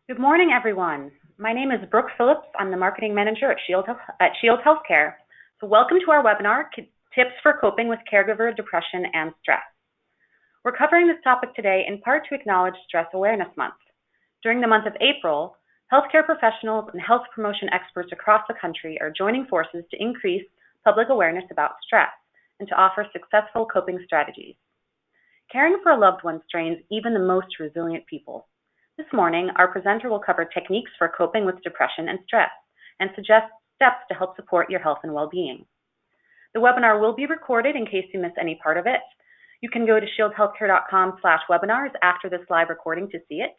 Good morning, everyone. My name is Brooke Phillips. I'm the marketing manager at Shield Healthcare. So welcome to our webinar, Tips for Coping with Caregiver Depression and Stress. We're covering this topic today in part to acknowledge Stress Awareness Month. During the month of April, healthcare professionals and health promotion experts across the country are joining forces to increase public awareness about stress and to offer successful coping strategies. Caring for a loved one strains even the most resilient people. This morning, our presenter will cover techniques for coping with depression and stress and suggest steps to help support your health and well-being. The webinar will be recorded in case you miss any part of it. You can go to shieldhealthcare.com/webinars after this live recording to see it.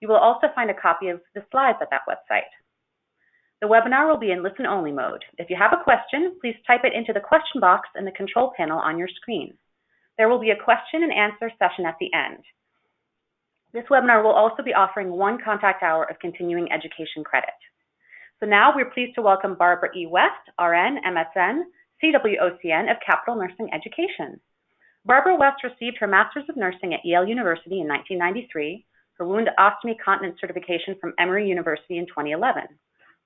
You will also find a copy of the slides at that website. The webinar will be in listen-only mode. If you have a question, please type it into the question box in the control panel on your screen. There will be a question and answer session at the end. This webinar will also be offering 1 contact hour of continuing education credit. So now we're pleased to welcome Barbara E. West, RN, MSN, CWOCN of Capital Nursing Education. Barbara West received her Master's of Nursing at Yale University in 1993, her wound ostomy continence certification from Emory University in 2011.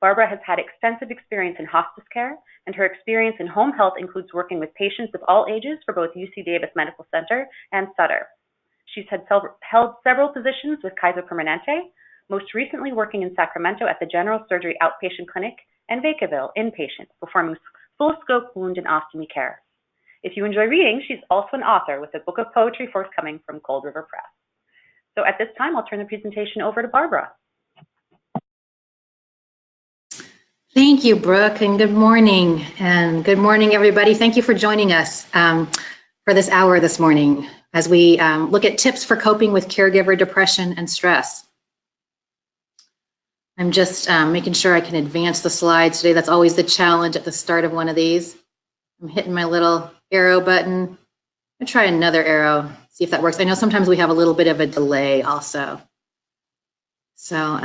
Barbara has had extensive experience in hospice care, and her experience in home health includes working with patients of all ages for both UC Davis Medical Center and Sutter. She's held several positions with Kaiser Permanente, most recently working in Sacramento at the General Surgery Outpatient Clinic and Vacaville Inpatient, performing full-scope wound and ostomy care. If you enjoy reading, she's also an author with a book of poetry forthcoming from Cold River Press. So at this time, I'll turn the presentation over to Barbara. Thank you, Brooke, and good morning. And good morning, everybody. Thank you for joining us for this hour this morning as we look at tips for coping with caregiver depression and stress. I'm just making sure I can advance the slides today. That's always the challenge at the start of one of these. I'm hitting my little arrow button. I'm gonna try another arrow, see if that works. I know sometimes we have a little bit of a delay also. So,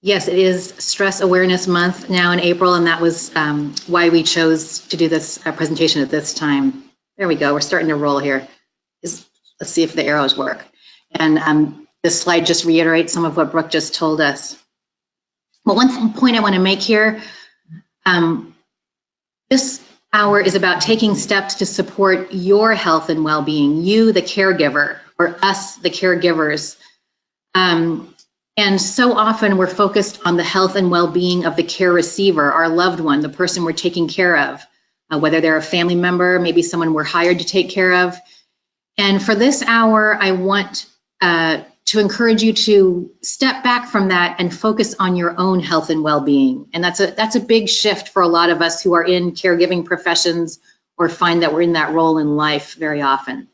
yes, it is Stress Awareness Month now in April, and that was why we chose to do this presentation at this time. There we go, we're starting to roll here. Let's see if the arrows work. And this slide just reiterates some of what Brooke just told us. Well, one point I want to make here, this hour is about taking steps to support your health and well-being, you, the caregiver, or us, the caregivers. And so often we're focused on the health and well-being of the care receiver, our loved one, the person we're taking care of, whether they're a family member, maybe someone we're hired to take care of. And for this hour, I want to encourage you to step back from that and focus on your own health and well-being. And that's a big shift for a lot of us who are in caregiving professions or find that we're in that role in life very often.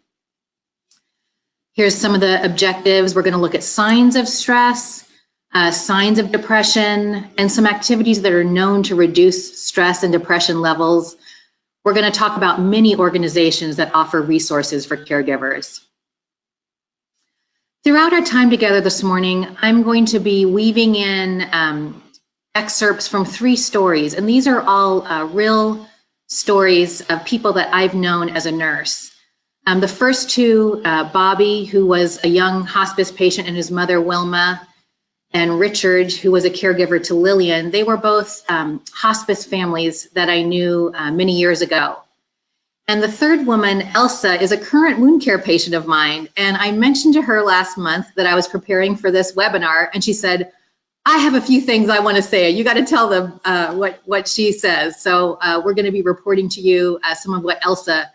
Here's some of the objectives. We're going to look at signs of stress, signs of depression, and some activities that are known to reduce stress and depression levels. We're going to talk about many organizations that offer resources for caregivers. Throughout our time together this morning, I'm going to be weaving in excerpts from 3 stories, and these are all real stories of people that I've known as a nurse. The first 2, Bobby, who was a young hospice patient, and his mother, Wilma, and Richard, who was a caregiver to Lillian, they were both hospice families that I knew many years ago. And the 3rd woman, Elsa, is a current wound care patient of mine. And I mentioned to her last month that I was preparing for this webinar, and she said, I have a few things I want to say. You got to tell them what she says. So we're going to be reporting to you some of what Elsa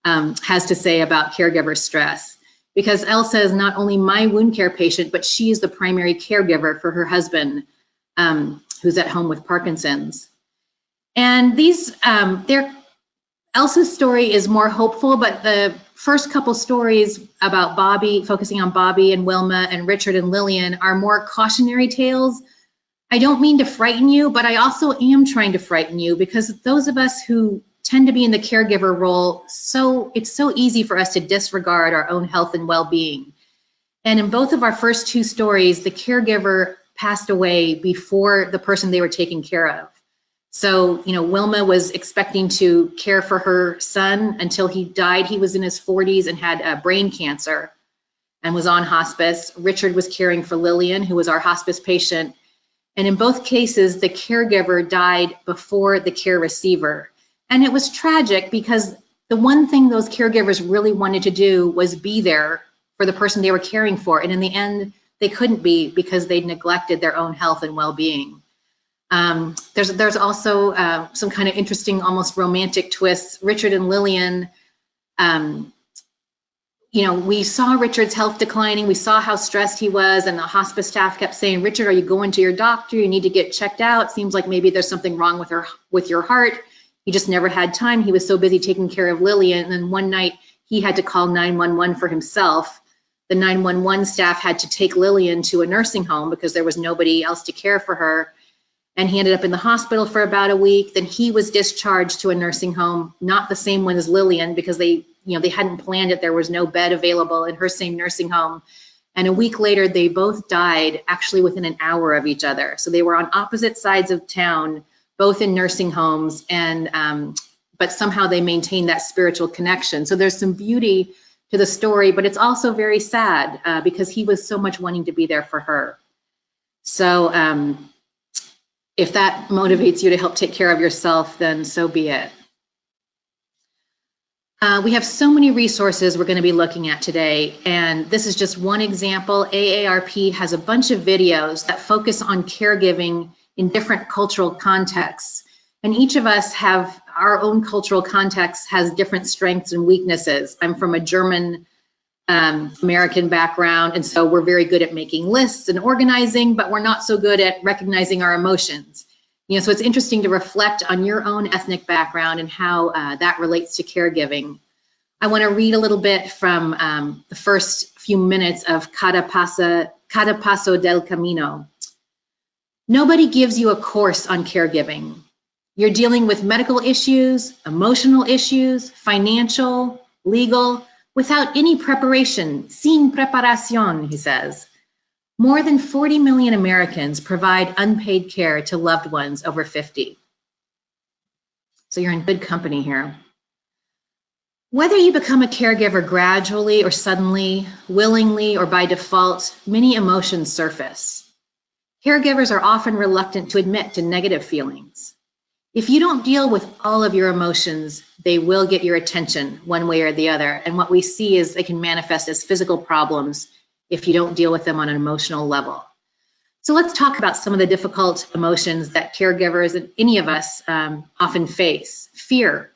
has to say about caregiver stress, because Elsa is not only my wound care patient, but she is the primary caregiver for her husband, who's at home with Parkinson's. And these, Elsa's story is more hopeful, but the first couple stories about Bobby, focusing on Bobby and Wilma and Richard and Lillian, are more cautionary tales. I don't mean to frighten you, but I also am trying to frighten you, because those of us who tend to be in the caregiver role, it's so easy for us to disregard our own health and well-being. And in both of our first 2 stories, the caregiver passed away before the person they were taking care of. So, you know, Wilma was expecting to care for her son until he died. He was in his 40s and had brain cancer. and was on hospice. Richard was caring for Lillian, who was our hospice patient. And in both cases, the caregiver died before the care receiver. And it was tragic because the one thing those caregivers really wanted to do was be there for the person they were caring for. And in the end, they couldn't be because they'd neglected their own health and well-being. There's also some kind of interesting, almost romantic twists. Richard and Lillian, we saw Richard's health declining. We saw how stressed he was, and the hospice staff kept saying, "Richard, are you going to your doctor? You need to get checked out. Seems like maybe there's something wrong with your heart." He just never had time. He was so busy taking care of Lillian. And then one night he had to call 911 for himself. The 911 staff had to take Lillian to a nursing home because there was nobody else to care for her. And he ended up in the hospital for about a week. Then he was discharged to a nursing home, not the same one as Lillian, because they hadn't planned it. There was no bed available in her same nursing home. And a week later, they both died actually within an hour of each other. So they were on opposite sides of town, both in nursing homes, and but somehow they maintained that spiritual connection. So there's some beauty to the story, but it's also very sad because he was so much wanting to be there for her. So if that motivates you to help take care of yourself, then so be it. We have so many resources we're going to be looking at today, and this is just one example. AARP has a bunch of videos that focus on caregiving in different cultural contexts, and each of us have our own cultural context, has different strengths and weaknesses. I'm from a German American background, and so we're very good at making lists and organizing, but we're not so good at recognizing our emotions. So it's interesting to reflect on your own ethnic background and how that relates to caregiving. I want to read a little bit from the first few minutes of Cada Paso del Camino. Nobody gives you a course on caregiving. You're dealing with medical issues, emotional issues, financial, legal, without any preparation, sin preparación, he says. More than 40 million Americans provide unpaid care to loved ones over 50. So you're in good company here. Whether you become a caregiver gradually or suddenly, willingly or by default, many emotions surface. Caregivers are often reluctant to admit to negative feelings. If you don't deal with all of your emotions, they will get your attention one way or the other. And what we see is they can manifest as physical problems if you don't deal with them on an emotional level. So let's talk about some of the difficult emotions that caregivers and any of us often face. Fear.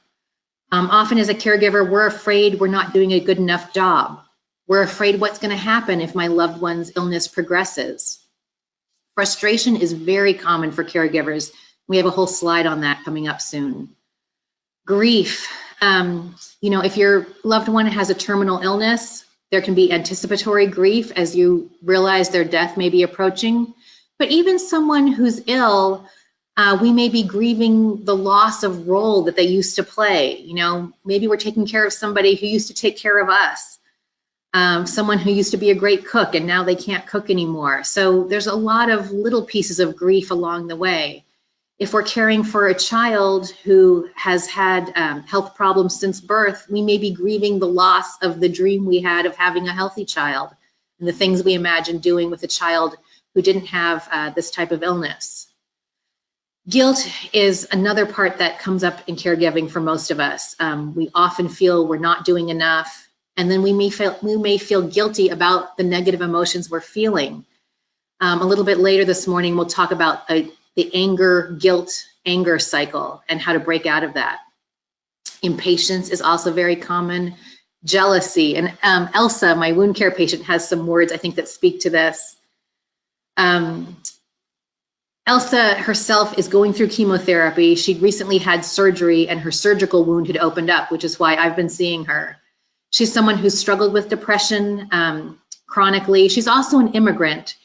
Often as a caregiver, we're afraid we're not doing a good enough job. We're afraid what's going to happen if my loved one's illness progresses. Frustration is very common for caregivers. We have a whole slide on that coming up soon. Grief. If your loved one has a terminal illness, there can be anticipatory grief as you realize their death may be approaching. But even someone who's ill, we may be grieving the loss of role that they used to play. Maybe we're taking care of somebody who used to take care of us. Someone who used to be a great cook and now they can't cook anymore. So there's a lot of little pieces of grief along the way. If we're caring for a child who has had health problems since birth, we may be grieving the loss of the dream we had of having a healthy child and the things we imagined doing with a child who didn't have this type of illness. Guilt is another part that comes up in caregiving for most of us. We often feel we're not doing enough, and then we may feel guilty about the negative emotions we're feeling. A little bit later this morning, we'll talk about the anger cycle and how to break out of that. Impatience is also very common. Jealousy, and Elsa, my wound care patient, has some words I think that speak to this. Elsa herself is going through chemotherapy. She'd recently had surgery and her surgical wound had opened up, which is why I've been seeing her. She's someone who's struggled with depression chronically. She's also an immigrant.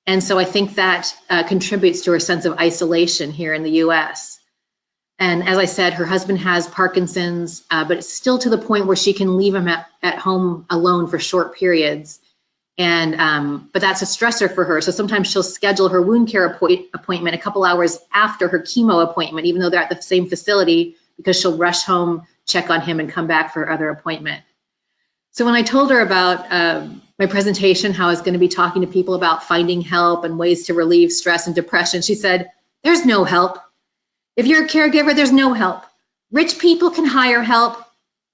And so I think that contributes to her sense of isolation here in the US. And as I said, her husband has Parkinson's, but it's still to the point where she can leave him at home alone for short periods. And but that's a stressor for her. So sometimes she'll schedule her wound care appointment a couple hours after her chemo appointment, even though they're at the same facility, because she'll rush home, check on him, and come back for her other appointment. So when I told her about my presentation how I was going to be talking to people about finding help and ways to relieve stress and depression, she said, "There's no help. If you're a caregiver, there's no help. Rich people can hire help.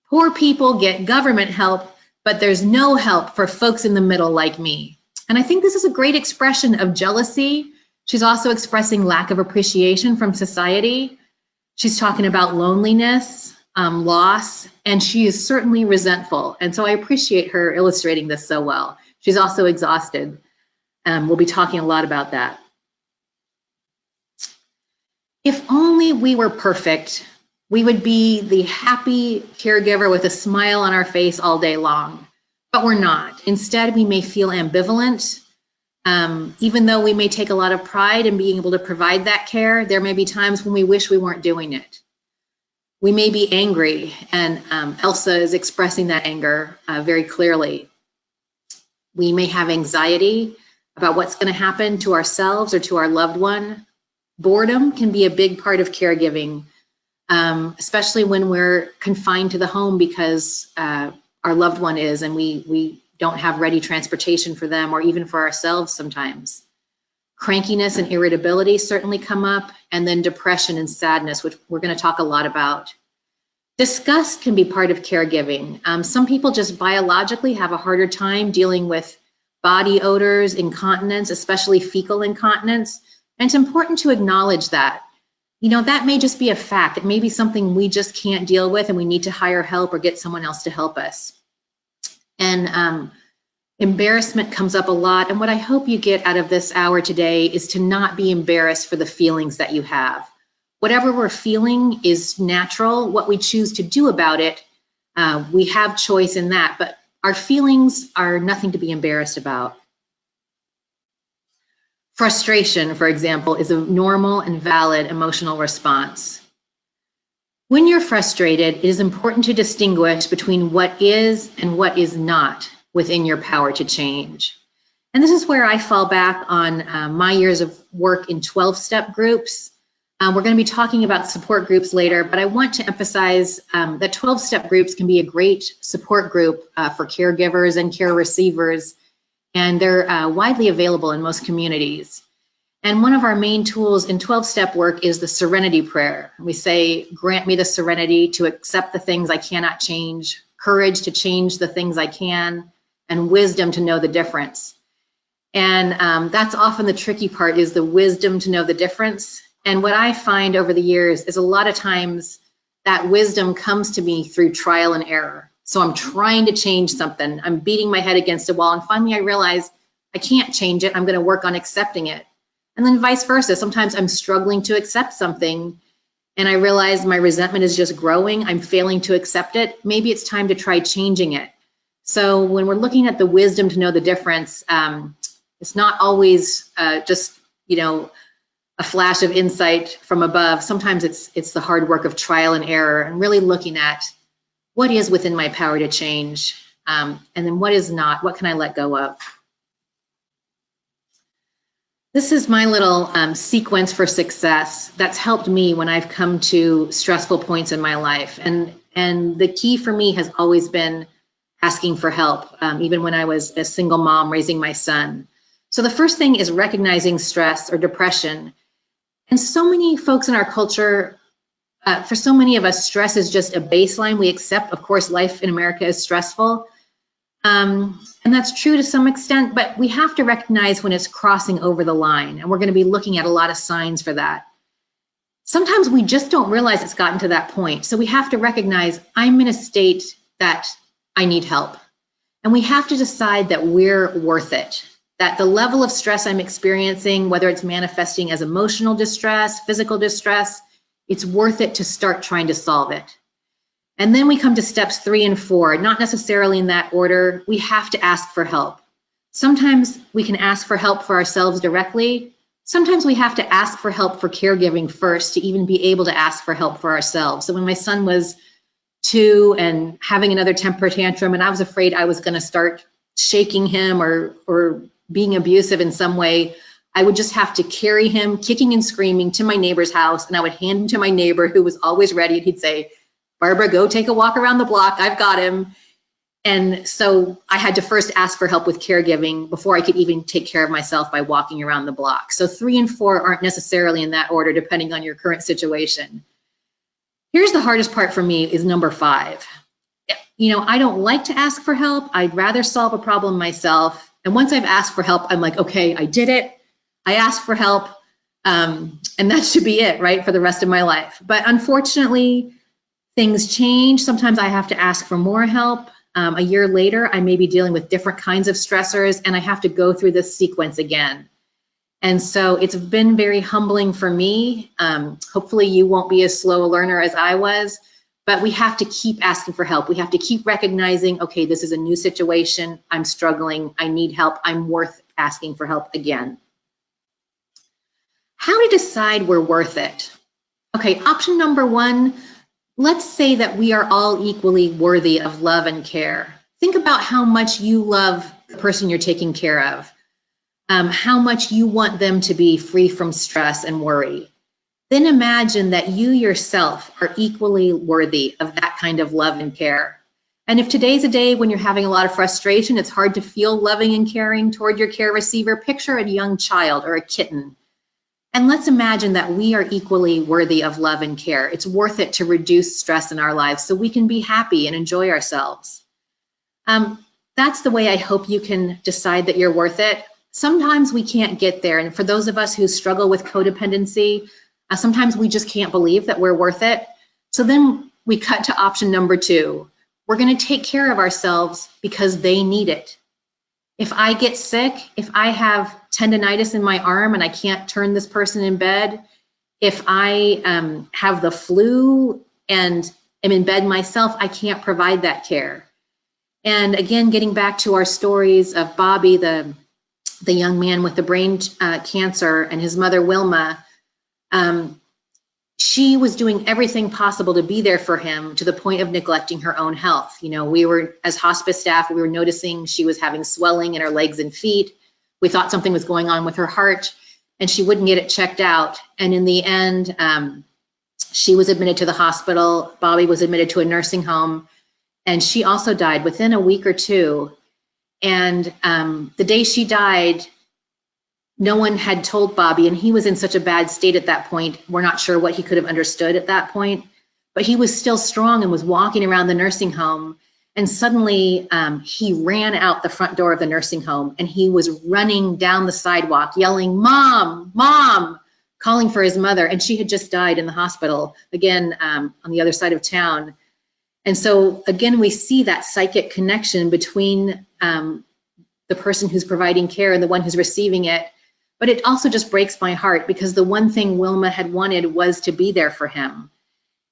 Poor people get government help, but there's no help for folks in the middle like me." And I think this is a great expression of jealousy. She's also expressing lack of appreciation from society. She's talking about loneliness, loss, and she is certainly resentful. And so I appreciate her illustrating this so well. She's also exhausted. We'll be talking a lot about that. If only we were perfect, we would be the happy caregiver with a smile on our face all day long, but we're not. Instead, we may feel ambivalent. Even though we may take a lot of pride in being able to provide that care, there may be times when we wish we weren't doing it. We may be angry, and Elsa is expressing that anger very clearly. We may have anxiety about what's going to happen to ourselves or to our loved one. Boredom can be a big part of caregiving, especially when we're confined to the home because our loved one is, and we don't have ready transportation for them or even for ourselves sometimes. Crankiness and irritability certainly come up, and then depression and sadness, which we're going to talk a lot about. Disgust can be part of caregiving. Some people just biologically have a harder time dealing with body odors, incontinence, especially fecal incontinence. And it's important to acknowledge that. You know, that may just be a fact. It may be something we just can't deal with and we need to hire help or get someone else to help us. And embarrassment comes up a lot. And what I hope you get out of this hour today is to not be embarrassed for the feelings that you have. Whatever we're feeling is natural. What we choose to do about it, we have choice in that, but our feelings are nothing to be embarrassed about. Frustration, for example, is a normal and valid emotional response. When you're frustrated, it is important to distinguish between what is and what is not within your power to change. And this is where I fall back on my years of work in 12-step groups. We're going to be talking about support groups later, but I want to emphasize that 12-step groups can be a great support group for caregivers and care receivers, and they're widely available in most communities. And one of our main tools in 12-step work is the serenity prayer. We say, grant me the serenity to accept the things I cannot change, courage to change the things I can, and wisdom to know the difference. And that's often the tricky part, is the wisdom to know the difference. And what I find over the years is a lot of times that wisdom comes to me through trial and error. So I'm trying to change something. I'm beating my head against a wall. And finally I realize I can't change it. I'm going to work on accepting it. And then vice versa. Sometimes I'm struggling to accept something and I realize my resentment is just growing. I'm failing to accept it. Maybe it's time to try changing it. So when we're looking at the wisdom to know the difference, it's not always just, you know, a flash of insight from above. Sometimes it's the hard work of trial and error and really looking at what is within my power to change, and then what is not, what can I let go of? This is my little sequence for success that's helped me when I've come to stressful points in my life. And the key for me has always been asking for help, even when I was a single mom raising my son. So the first thing is recognizing stress or depression. And so many folks in our culture, for so many of us, stress is just a baseline. We accept, of course, life in America is stressful. And that's true to some extent, but we have to recognize when it's crossing over the line. And we're going to be looking at a lot of signs for that. Sometimes we just don't realize it's gotten to that point. So we have to recognize I'm in a state that I need help. And we have to decide that we're worth it. That the level of stress I'm experiencing, whether it's manifesting as emotional distress, physical distress, it's worth it to start trying to solve it. And then we come to steps 3 and 4, not necessarily in that order. We have to ask for help. Sometimes we can ask for help for ourselves directly. Sometimes we have to ask for help for caregiving first to even be able to ask for help for ourselves. So when my son was 2 and having another temper tantrum, and I was afraid I was going to start shaking him or being abusive in some way, I would just have to carry him kicking and screaming to my neighbor's house, and I would hand him to my neighbor who was always ready, and he'd say, "Barbara, go take a walk around the block, I've got him." And so I had to first ask for help with caregiving before I could even take care of myself by walking around the block. So 3 and 4 aren't necessarily in that order, depending on your current situation. Here's the hardest part for me is number 5. I don't like to ask for help. I'd rather solve a problem myself. And once I've asked for help, I'm like, okay, I did it. I asked for help. And that should be it, right, for the rest of my life. But unfortunately, things change. Sometimes I have to ask for more help. A year later, I may be dealing with different kinds of stressors, and I have to go through this sequence again. And so it's been very humbling for me. Hopefully you won't be as slow a learner as I was, but we have to keep asking for help. We have to keep recognizing, okay, this is a new situation. I'm struggling. I need help. I'm worth asking for help again. How to decide we're worth it? Okay, option number 1, let's say that we are all equally worthy of love and care. Think about how much you love the person you're taking care of, how much you want them to be free from stress and worry. Then imagine that you yourself are equally worthy of that kind of love and care. And if today's a day when you're having a lot of frustration, it's hard to feel loving and caring toward your care receiver, picture a young child or a kitten. And let's imagine that we are equally worthy of love and care. It's worth it to reduce stress in our lives so we can be happy and enjoy ourselves. That's the way I hope you can decide that you're worth it. Sometimes we can't get there. And for those of us who struggle with codependency, sometimes we just can't believe that we're worth it. So then we cut to option number 2. We're going to take care of ourselves because they need it. If I get sick, if I have tendonitis in my arm and I can't turn this person in bed, if I have the flu and am in bed myself, I can't provide that care. And again, getting back to our stories of Bobby, the young man with the brain cancer, and his mother, Wilma, she was doing everything possible to be there for him to the point of neglecting her own health. We were, as hospice staff, we were noticing she was having swelling in her legs and feet. We thought something was going on with her heart, and she wouldn't get it checked out. And in the end, she was admitted to the hospital. Bobby was admitted to a nursing home, and she also died within a week or 2. And the day she died, no one had told Bobby, and he was in such a bad state at that point. We're not sure what he could have understood at that point, but he was still strong and was walking around the nursing home. And suddenly he ran out the front door of the nursing home, and he was running down the sidewalk, yelling, "Mom, Mom," calling for his mother. And she had just died in the hospital, again, on the other side of town. And so again, we see that psychic connection between the person who's providing care and the one who's receiving it. But it also just breaks my heart, because the one thing Wilma had wanted was to be there for him.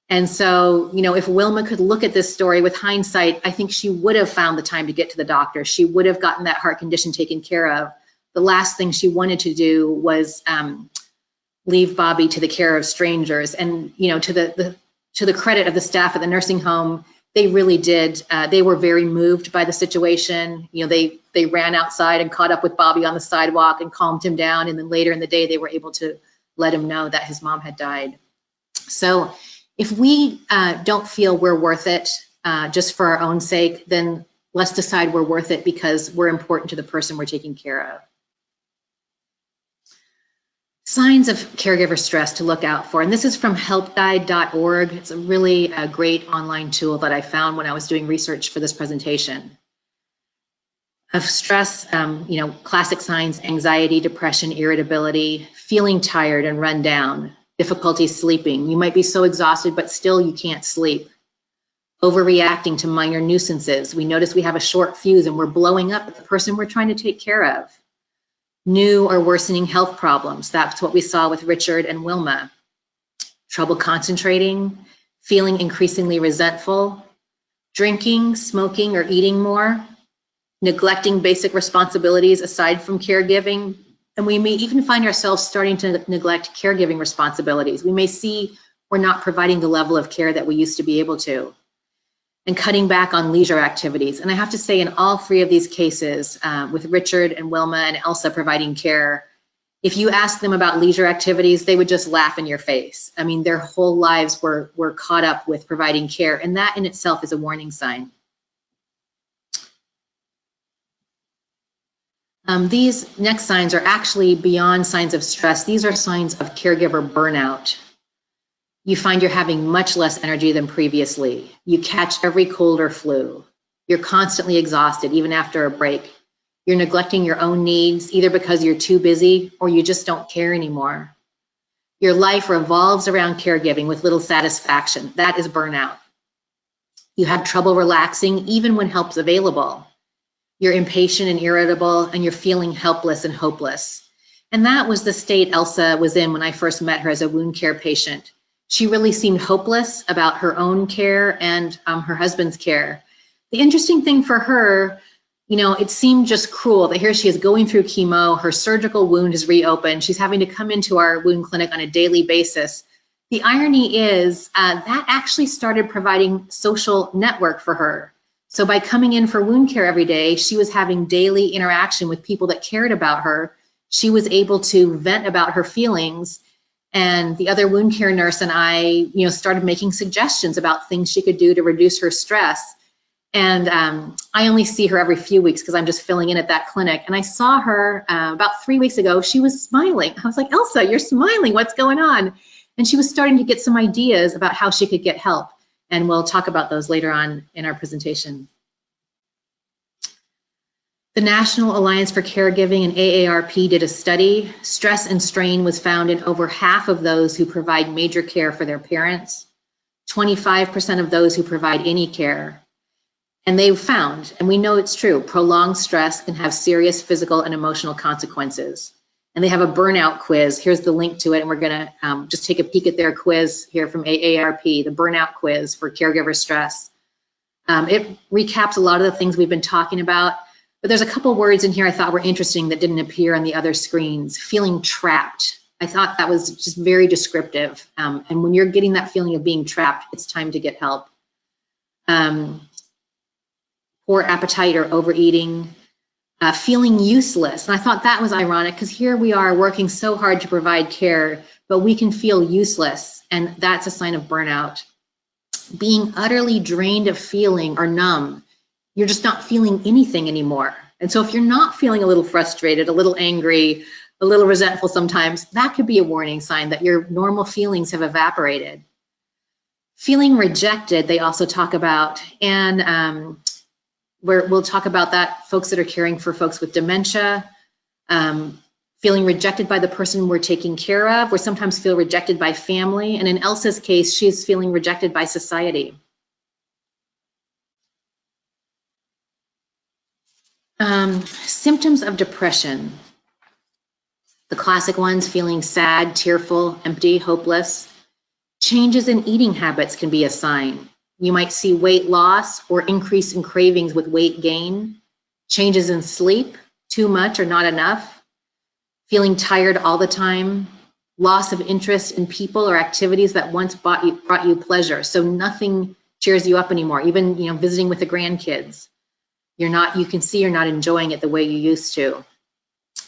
And so, if Wilma could look at this story with hindsight, I think she would have found the time to get to the doctor. She would have gotten that heart condition taken care of. The last thing she wanted to do was leave Bobby to the care of strangers. And, to the credit of the staff at the nursing home, they really did. They were very moved by the situation. They ran outside and caught up with Bobby on the sidewalk and calmed him down. And then later in the day, they were able to let him know that his mom had died. So if we don't feel we're worth it just for our own sake, then let's decide we're worth it because we're important to the person we're taking care of. Signs of caregiver stress to look out for. And this is from helpguide.org. It's a really great online tool that I found when I was doing research for this presentation. Of stress, classic signs: anxiety, depression, irritability, feeling tired and run down, difficulty sleeping. You might be so exhausted, but still you can't sleep. Overreacting to minor nuisances. We notice we have a short fuse and we're blowing up at the person we're trying to take care of. New or worsening health problems. That's what we saw with Richard and Wilma. Trouble concentrating, feeling increasingly resentful, drinking, smoking, or eating more, neglecting basic responsibilities aside from caregiving. And we may even find ourselves starting to neglect caregiving responsibilities. We may see we're not providing the level of care that we used to be able to. And cutting back on leisure activities. And I have to say, in all 3 of these cases, with Richard and Wilma and Elsa providing care, if you ask them about leisure activities, they would just laugh in your face. I mean, their whole lives were caught up with providing care, and that in itself is a warning sign. These next signs are actually beyond signs of stress. These are signs of caregiver burnout. You find you're having much less energy than previously. You catch every cold or flu. You're constantly exhausted, even after a break. You're neglecting your own needs, either because you're too busy or you just don't care anymore. Your life revolves around caregiving with little satisfaction. That is burnout. You have trouble relaxing, even when help's available. You're impatient and irritable, and you're feeling helpless and hopeless. And that was the state Elsa was in when I first met her as a wound care patient. She really seemed hopeless about her own care and her husband's care. The interesting thing for her, it seemed just cruel that here she is going through chemo, her surgical wound is reopened, she's having to come into our wound clinic on a daily basis. The irony is that actually started providing social network for her. So by coming in for wound care every day, she was having daily interaction with people that cared about her. She was able to vent about her feelings. And the other wound care nurse and I, started making suggestions about things she could do to reduce her stress. And I only see her every few weeks because I'm just filling in at that clinic. And I saw her about 3 weeks ago. She was smiling. I was like, Elsa, you're smiling. What's going on? And she was starting to get some ideas about how she could get help. And we'll talk about those later on in our presentation. The National Alliance for Caregiving and AARP did a study. Stress and strain was found in over half of those who provide major care for their parents, 25% of those who provide any care. And they found, and we know it's true, prolonged stress can have serious physical and emotional consequences. And they have a burnout quiz. Here's the link to it, and we're gonna just take a peek at their quiz here from AARP, the burnout quiz for caregiver stress. It recaps a lot of the things we've been talking about, but there's a couple words in here I thought were interesting that didn't appear on the other screens. Feeling trapped. I thought that was just very descriptive. And when you're getting that feeling of being trapped, it's time to get help. Poor appetite or overeating. Feeling useless. And I thought that was ironic because here we are working so hard to provide care, but we can feel useless, and that's a sign of burnout. Being utterly drained of feeling or numb. You're just not feeling anything anymore. And so if you're not feeling a little frustrated, a little angry, a little resentful sometimes, that could be a warning sign that your normal feelings have evaporated. Feeling rejected, they also talk about, and we'll talk about that, folks that are caring for folks with dementia, feeling rejected by the person we're taking care of. We sometimes feel rejected by family. And in Elsa's case, she's feeling rejected by society. Symptoms of depression. The classic ones, feeling sad, tearful, empty, hopeless. Changes in eating habits can be a sign. You might see weight loss or increase in cravings with weight gain. Changes in sleep, too much or not enough. Feeling tired all the time. Loss of interest in people or activities that once brought you pleasure. So nothing cheers you up anymore, even visiting with the grandkids. You can see you're not enjoying it the way you used to.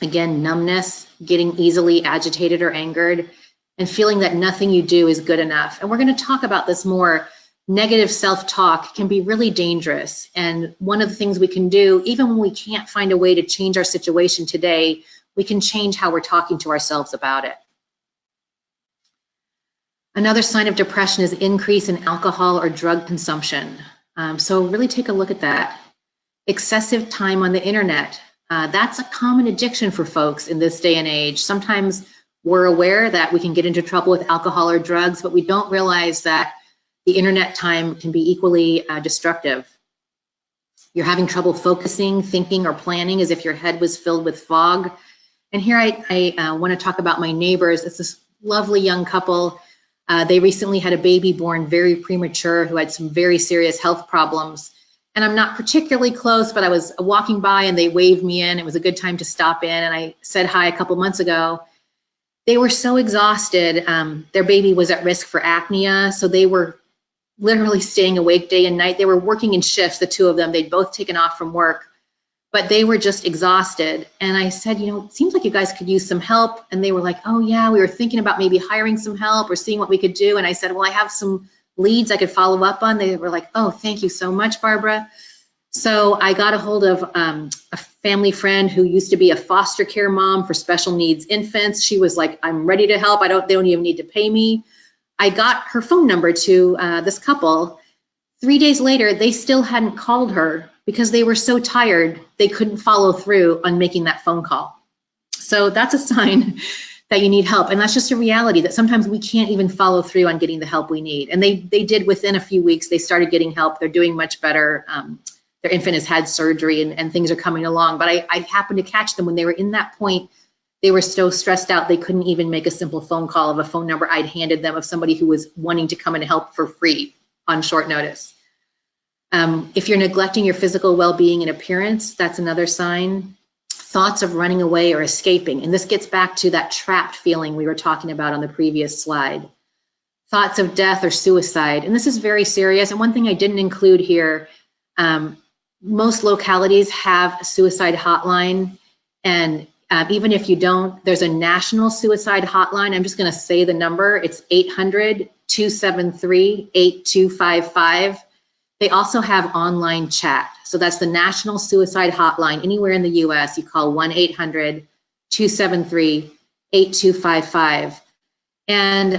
Again, numbness, getting easily agitated or angered, and feeling that nothing you do is good enough. And we're going to talk about this more. Negative self-talk can be really dangerous. And one of the things we can do, even when we can't find a way to change our situation today, we can change how we're talking to ourselves about it. Another sign of depression is increase in alcohol or drug consumption. So really take a look at that. Excessive time on the internet. That's a common addiction for folks in this day and age. Sometimes we're aware that we can get into trouble with alcohol or drugs, but we don't realize that the internet time can be equally destructive. You're having trouble focusing, thinking, or planning as if your head was filled with fog. And here I want to talk about my neighbors. It's this lovely young couple. They recently had a baby born very premature who had some very serious health problems. And I'm not particularly close, but I was walking by and they waved me in. It was a good time to stop in. And I said hi a couple months ago. They were so exhausted. Their baby was at risk for apnea. So they were literally staying awake day and night. They were working in shifts, the two of them. They'd both taken off from work, but they were just exhausted. And I said, it seems like you guys could use some help. And they were like, oh yeah, we were thinking about maybe hiring some help or seeing what we could do. And I said, well, I have some leads I could follow up on. They were like, oh, thank you so much, Barbara. So I got a hold of a family friend who used to be a foster care mom for special needs infants. She was like, I'm ready to help. They don't even need to pay me. I got her phone number to this couple. 3 days later, they still hadn't called her because they were so tired, they couldn't follow through on making that phone call. So that's a sign that you need help. And that's just a reality that sometimes we can't even follow through on getting the help we need. And they did within a few weeks, they started getting help. They're doing much better. Their infant has had surgery and things are coming along. But I happened to catch them when they were in that point. They were so stressed out, they couldn't even make a simple phone call of a phone number I'd handed them of somebody who was wanting to come and help for free on short notice. If you're neglecting your physical well-being and appearance, that's another sign. Thoughts of running away or escaping. And this gets back to that trapped feeling we were talking about on the previous slide. Thoughts of death or suicide. And this is very serious. And one thing I didn't include here, most localities have a suicide hotline. And even if you don't, there's a national suicide hotline. I'm just going to say the number. It's 800-273-8255. They also have online chat. So that's the National Suicide Hotline. Anywhere in the US, you call 1-800-273-8255. And,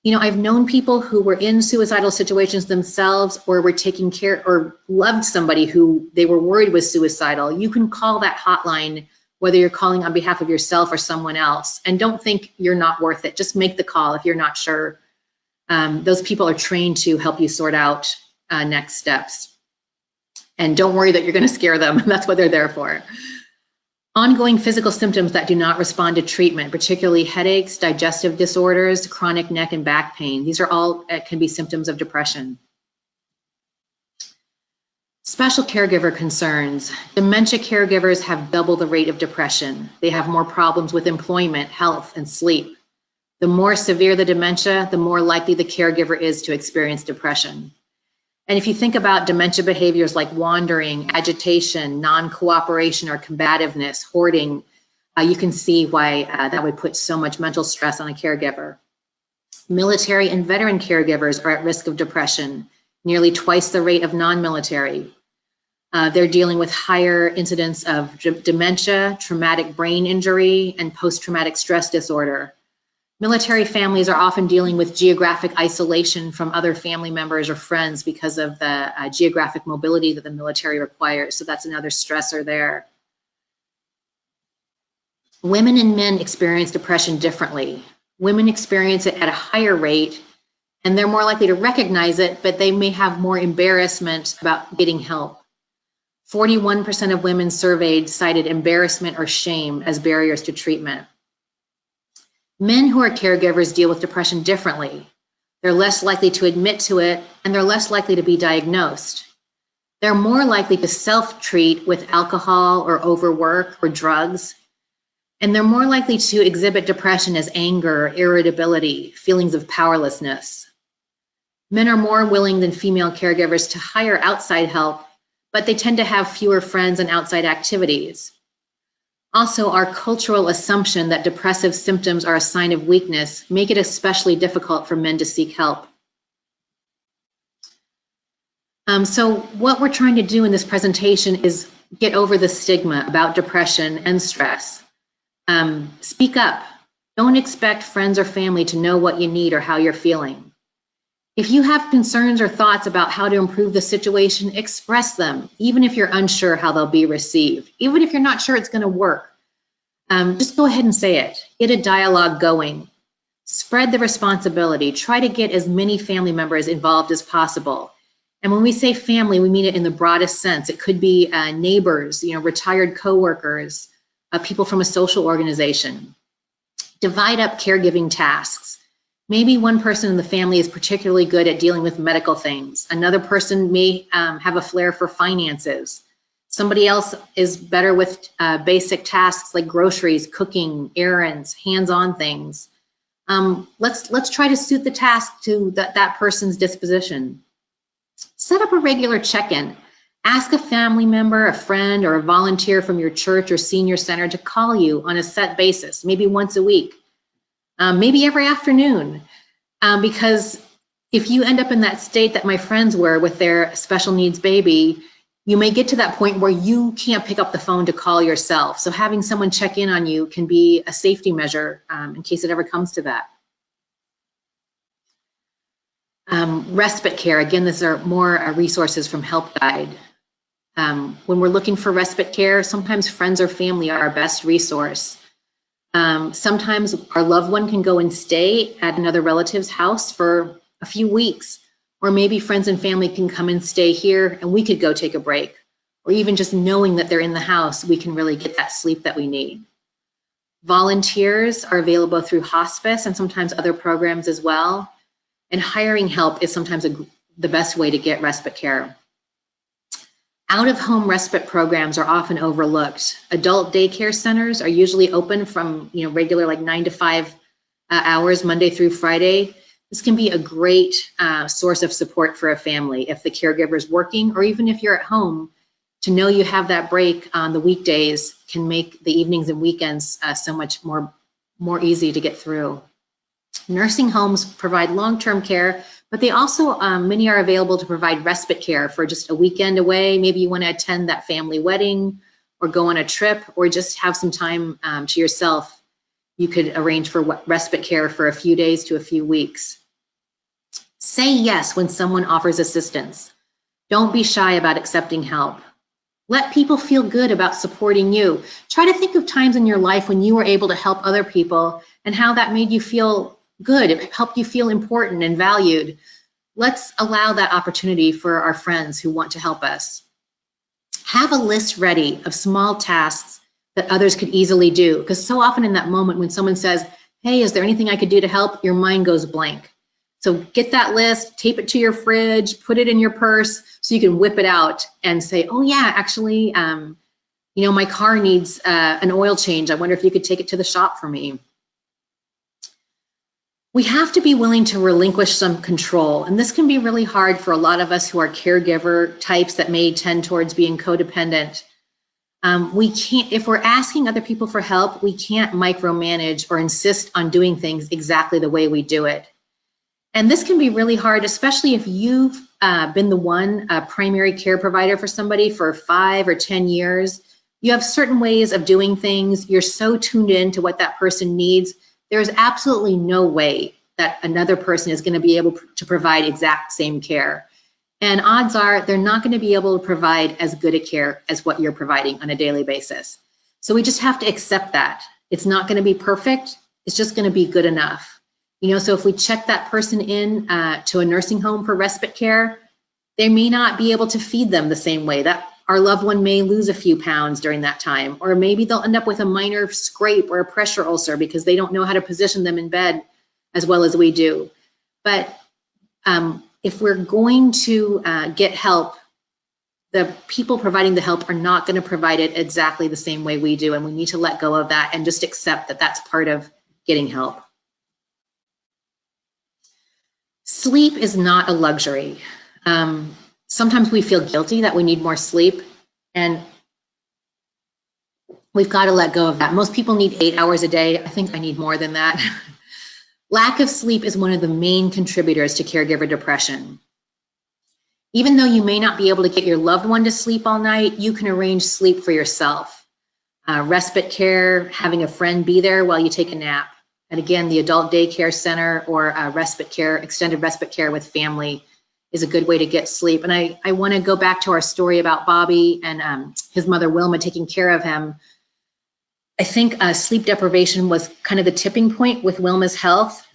you know, I've known people who were in suicidal situations themselves or were taking care or loved somebody who they were worried was suicidal. You can call that hotline, whether you're calling on behalf of yourself or someone else. And don't think you're not worth it. Just make the call if you're not sure. Those people are trained to help you sort out next steps. And don't worry that you're going to scare them. That's what they're there for. Ongoing physical symptoms that do not respond to treatment, particularly headaches, digestive disorders, chronic neck and back pain. These are all can be symptoms of depression. Special caregiver concerns. Dementia caregivers have double the rate of depression. They have more problems with employment, health, and sleep. The more severe the dementia, the more likely the caregiver is to experience depression. And if you think about dementia behaviors like wandering, agitation, non-cooperation or combativeness, hoarding, you can see why that would put so much mental stress on a caregiver. Military and veteran caregivers are at risk of depression, nearly twice the rate of non-military. They're dealing with higher incidence of dementia, traumatic brain injury, and post-traumatic stress disorder. Military families are often dealing with geographic isolation from other family members or friends because of the geographic mobility that the military requires. So that's another stressor there. Women and men experience depression differently. Women experience it at a higher rate, and they're more likely to recognize it, but they may have more embarrassment about getting help. 41% of women surveyed cited embarrassment or shame as barriers to treatment. Men who are caregivers deal with depression differently. They're less likely to admit to it, and they're less likely to be diagnosed. They're more likely to self-treat with alcohol or overwork or drugs, and they're more likely to exhibit depression as anger, irritability, feelings of powerlessness. Men are more willing than female caregivers to hire outside help, but they tend to have fewer friends and outside activities. Also, our cultural assumption that depressive symptoms are a sign of weakness make it especially difficult for men to seek help. So what we're trying to do in this presentation is get over the stigma about depression and stress. Speak up. Don't expect friends or family to know what you need or how you're feeling. If you have concerns or thoughts about how to improve the situation, express them, even if you're unsure how they'll be received, even if you're not sure it's going to work. Just go ahead and say it. Get a dialogue going. Spread the responsibility. Try to get as many family members involved as possible. And when we say family, we mean it in the broadest sense. It could be neighbors, retired coworkers, people from a social organization. Divide up caregiving tasks. Maybe one person in the family is particularly good at dealing with medical things. Another person may have a flair for finances. Somebody else is better with basic tasks like groceries, cooking, errands, hands-on things. Let's try to suit the task to that person's disposition. Set up a regular check-in. Ask a family member, a friend, or a volunteer from your church or senior center to call you on a set basis, maybe once a week. Maybe every afternoon, because if you end up in that state that my friends were with their special needs baby, You may get to that point where you can't pick up the phone to call yourself. So having someone check in on you can be a safety measure in case it ever comes to that. Respite care, again, these are more resources from Help Guide. When we're looking for respite care, sometimes friends or family are our best resource. Sometimes our loved one can go and stay at another relative's house for a few weeks, or maybe friends and family can come and stay here and we could go take a break, or even just knowing that they're in the house, we can really get that sleep that we need. Volunteers are available through hospice and sometimes other programs as well. And hiring help is sometimes the best way to get respite care. Out-of-home respite programs are often overlooked. Adult daycare centers are usually open from regular like 9 to 5 hours, Monday through Friday. This can be a great source of support for a family if the caregiver is working, or even if you're at home. To know you have that break on the weekdays can make the evenings and weekends so much more easy to get through. Nursing homes provide long-term care, but they also, many are available to provide respite care for just a weekend away. Maybe you want to attend that family wedding or go on a trip or just have some time to yourself. You could arrange for respite care for a few days to a few weeks. Say yes when someone offers assistance. Don't be shy about accepting help. Let people feel good about supporting you. Try to think of times in your life when you were able to help other people and how that made you feel good. It helped you feel important and valued. Let's allow that opportunity for our friends who want to help us. Have a list ready of small tasks that others could easily do, because so often in that moment when someone says, hey, is there anything I could do to help? Your mind goes blank. So get that list, tape it to your fridge, put it in your purse so you can whip it out and say, oh yeah, actually, my car needs an oil change. I wonder if you could take it to the shop for me. We have to be willing to relinquish some control, and this can be really hard for a lot of us who are caregiver types that may tend towards being codependent. We can't, if we're asking other people for help, we can't micromanage or insist on doing things exactly the way we do it. And this can be really hard, especially if you've been the one primary care provider for somebody for 5 or 10 years. You have certain ways of doing things. You're so tuned in to what that person needs. There's absolutely no way that another person is going to be able to provide exact same care. And odds are they're not going to be able to provide as good a care as what you're providing on a daily basis. So we just have to accept that. It's not going to be perfect. It's just going to be good enough. So if we check that person in to a nursing home for respite care, they may not be able to feed them the same way. That our loved one may lose a few pounds during that time, or maybe they'll end up with a minor scrape or a pressure ulcer because they don't know how to position them in bed as well as we do. But if we're going to get help, the people providing the help are not going to provide it exactly the same way we do, and we need to let go of that and just accept that that's part of getting help. Sleep is not a luxury. Sometimes we feel guilty that we need more sleep, and we've got to let go of that. Most people need 8 hours a day. I think I need more than that. Lack of sleep is one of the main contributors to caregiver depression. Even though you may not be able to get your loved one to sleep all night, you can arrange sleep for yourself. Respite care, having a friend be there while you take a nap. And again, the adult daycare center or respite care, extended respite care with family is a good way to get sleep. And I want to go back to our story about Bobby and his mother Wilma taking care of him. I think sleep deprivation was kind of the tipping point with Wilma's health.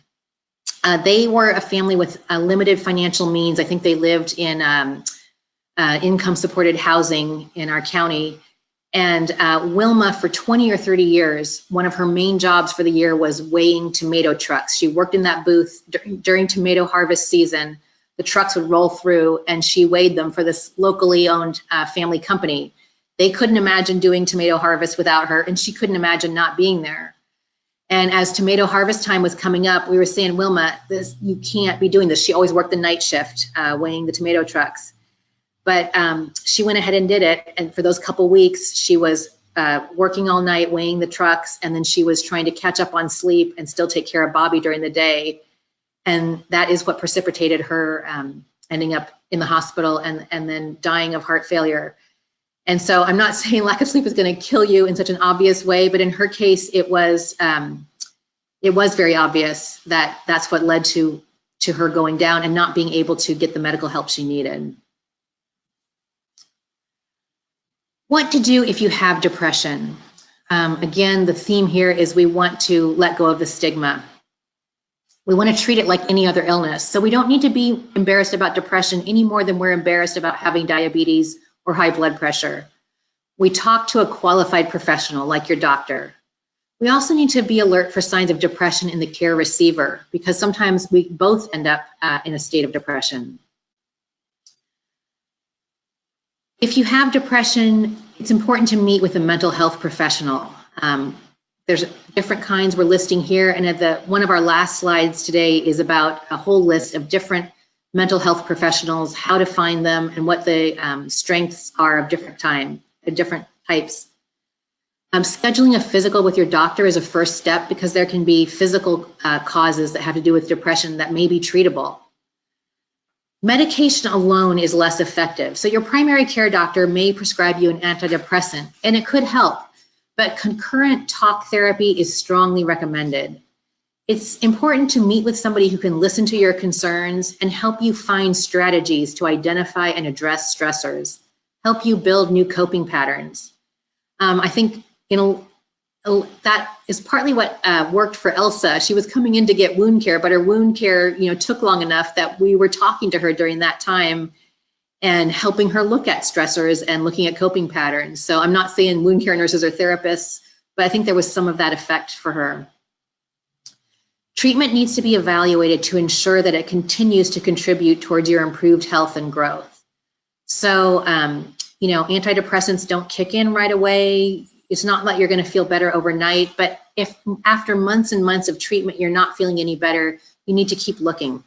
They were a family with limited financial means. I think they lived in income supported housing in our county. And Wilma, for 20 or 30 years, one of her main jobs for the year was weighing tomato trucks. She worked in that booth during tomato harvest season. The trucks would roll through and she weighed them for this locally owned family company. They couldn't imagine doing tomato harvest without her, and she couldn't imagine not being there. And as tomato harvest time was coming up, we were saying, Wilma, you can't be doing this. She always worked the night shift, weighing the tomato trucks. But she went ahead and did it. And for those couple weeks, she was working all night, weighing the trucks, and then she was trying to catch up on sleep and still take care of Bobby during the day. And that is what precipitated her ending up in the hospital and then dying of heart failure. And so I'm not saying lack of sleep is going to kill you in such an obvious way, but in her case, it was very obvious that that's what led to her going down and not being able to get the medical help she needed. What to do if you have depression? Again, the theme here is we want to let go of the stigma. We want to treat it like any other illness. So we don't need to be embarrassed about depression any more than we're embarrassed about having diabetes or high blood pressure. We talk to a qualified professional like your doctor. We also need to be alert for signs of depression in the care receiver, because sometimes we both end up in a state of depression. If you have depression, it's important to meet with a mental health professional. There's different kinds we're listing here, and at one of our last slides today is about a whole list of different mental health professionals, how to find them, and what the strengths are of different types. Scheduling a physical with your doctor is a first step, because there can be physical causes that have to do with depression that may be treatable. Medication alone is less effective. So your primary care doctor may prescribe you an antidepressant, and it could help, but concurrent talk therapy is strongly recommended. It's important to meet with somebody who can listen to your concerns and help you find strategies to identify and address stressors, help you build new coping patterns. I think that is partly what worked for Elsa. She was coming in to get wound care, but her wound care took long enough that we were talking to her during that time and helping her look at stressors and looking at coping patterns. So I'm not saying wound care nurses are therapists, but I think there was some of that effect for her. Treatment needs to be evaluated to ensure that it continues to contribute towards your improved health and growth. So, antidepressants don't kick in right away. It's not like you're going to feel better overnight, but if after months and months of treatment you're not feeling any better, you need to keep looking.